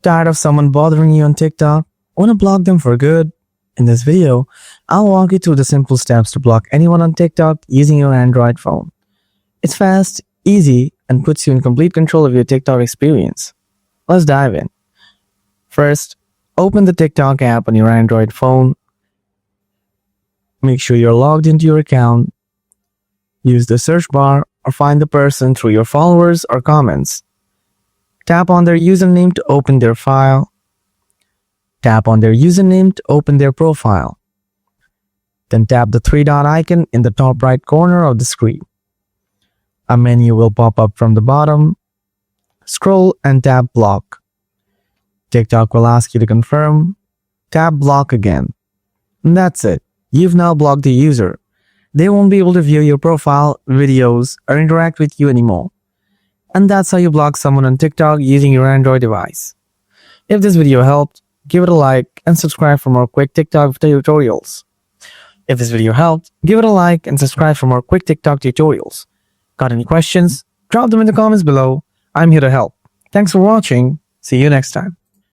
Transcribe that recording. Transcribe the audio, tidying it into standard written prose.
Tired of someone bothering you on TikTok? Want to block them for good? In this video, I'll walk you through the simple steps to block anyone on TikTok using your Android phone. It's fast, easy, and puts you in complete control of your TikTok experience. Let's dive in. First, open the TikTok app on your Android phone. Make sure you're logged into your account. Use the search bar or find the person through your followers or comments. Tap on their username to open their file. Tap on their username to open their profile. Then tap the three-dot icon in the top right corner of the screen. A menu will pop up from the bottom. Scroll and tap block. TikTok will ask you to confirm. Tap block again. And that's it. You've now blocked the user. They won't be able to view your profile, videos, or interact with you anymore. And that's how you block someone on TikTok using your Android device. If this video helped, give it a like and subscribe for more quick TikTok tutorials. If this video helped, give it a like and subscribe for more quick TikTok tutorials. Got any questions? Drop them in the comments below. I'm here to help. Thanks for watching. See you next time.